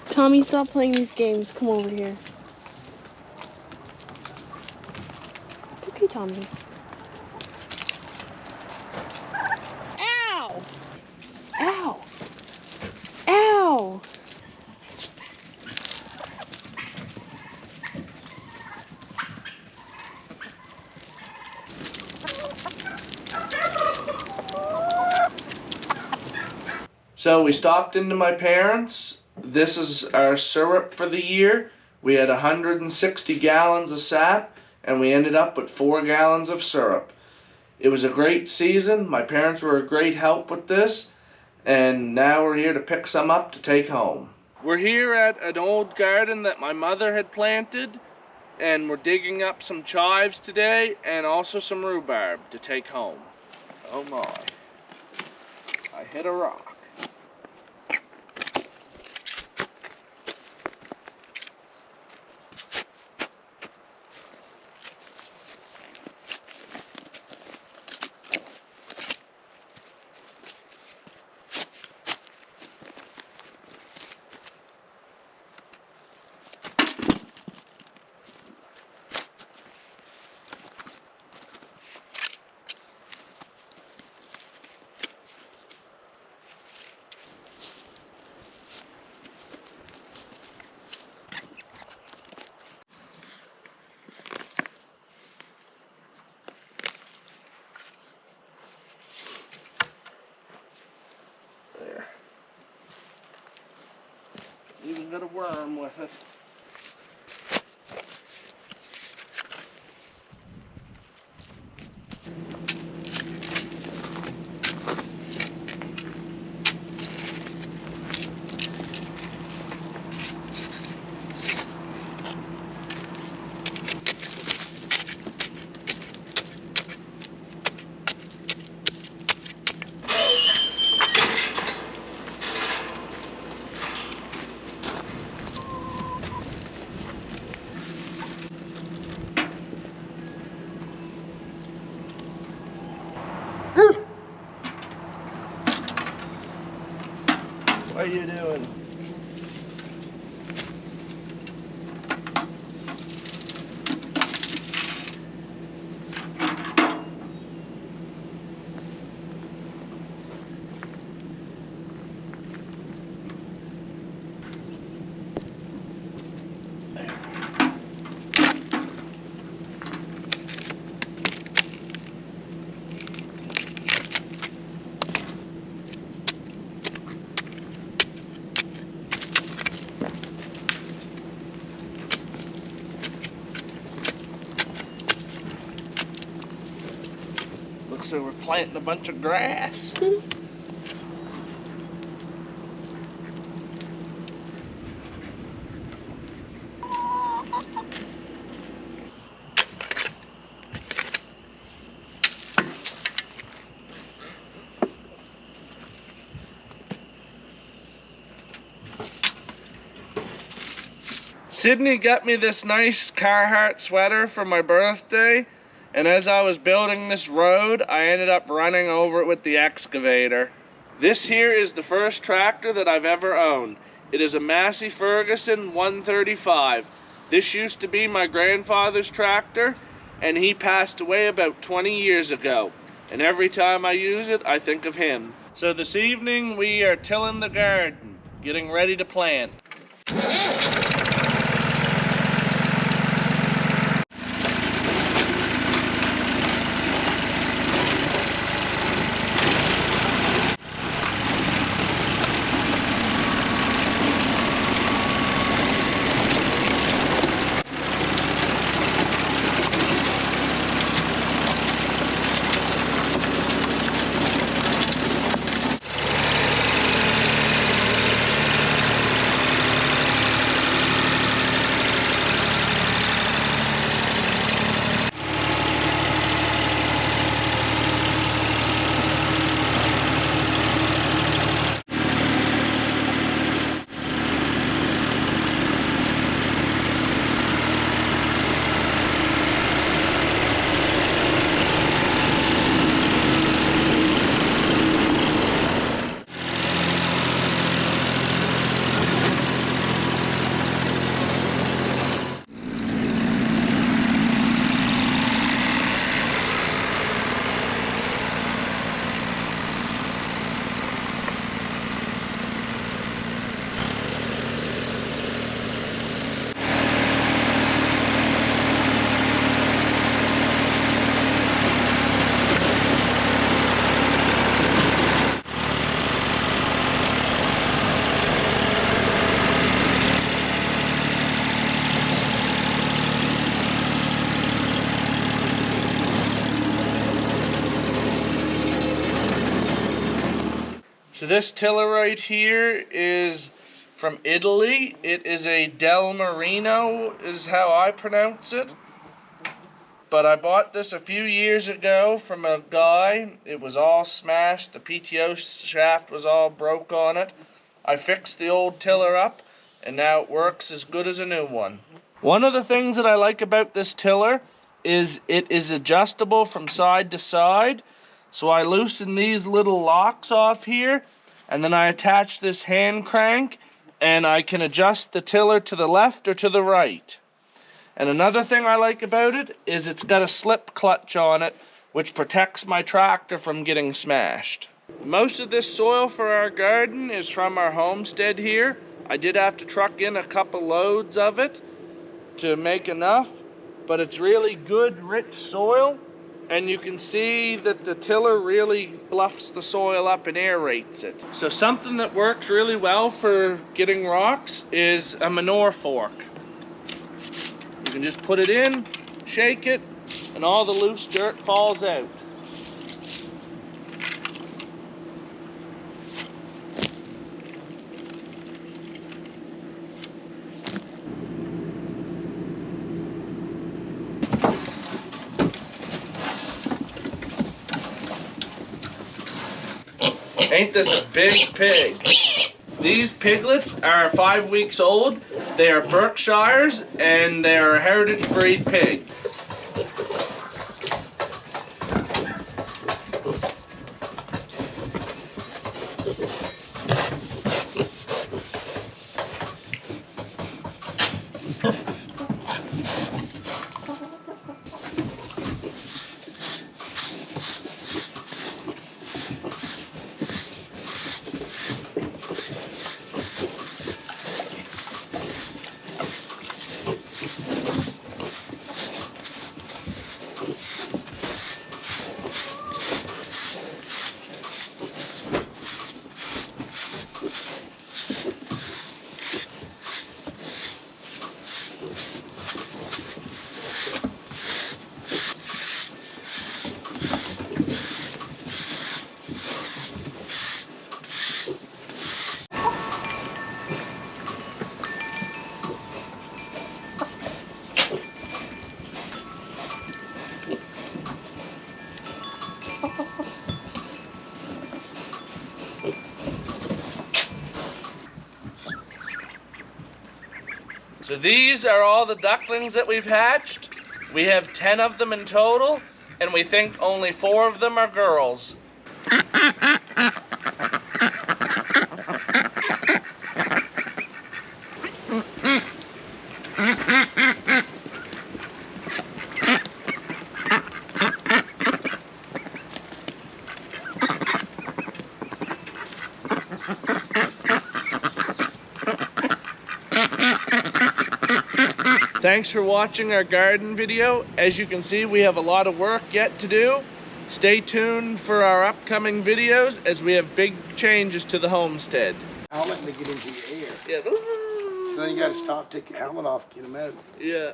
Tommy, stop playing these games. Come over here. It's okay, Tommy. Ow! Ow! Ow! So we stopped into my parents'. This is our syrup for the year. We had 160 gallons of sap and we ended up with 4 gallons of syrup. It was a great season. My parents were a great help with this, and now we're here to pick some up to take home. We're here at an old garden that my mother had planted, and we're digging up some chives today and also some rhubarb to take home. Oh my, I hit a rock. There. Even got a worm with it. What are you doing? Looks like we're planting a bunch of grass. Sydney got me this nice Carhartt sweater for my birthday, and as I was building this road, I ended up running over it with the excavator. This here is the first tractor that I've ever owned. It is a Massey Ferguson 135. This used to be my grandfather's tractor, and he passed away about 20 years ago. And every time I use it, I think of him. So this evening, we are tilling the garden, getting ready to plant. So this tiller right here is from Italy. It is a Del Marino is how I pronounce it. But I bought this a few years ago from a guy. It was all smashed. The PTO shaft was all broke on it. I fixed the old tiller up, and now it works as good as a new one. One of the things that I like about this tiller is it is adjustable from side to side. So I loosen these little locks off here, and then I attach this hand crank, and I can adjust the tiller to the left or to the right. And another thing I like about it is it's got a slip clutch on it, which protects my tractor from getting smashed. Most of this soil for our garden is from our homestead here. I did have to truck in a couple loads of it to make enough, but it's really good, rich soil. And you can see that the tiller really fluffs the soil up and aerates it. So something that works really well for getting rocks is a manure fork. You can just put it in, shake it, and all the loose dirt falls out. Ain't this a big pig? These piglets are 5 weeks old. They are Berkshires, and they are a heritage breed pig. So these are all the ducklings that we've hatched. We have 10 of them in total, and we think only 4 of them are girls. Thanks for watching our garden video. As you can see, we have a lot of work yet to do. Stay tuned for our upcoming videos as we have big changes to the homestead. Helmet to get into your ear. Yeah. So then you got to stop, take your helmet off, get them out. Yeah.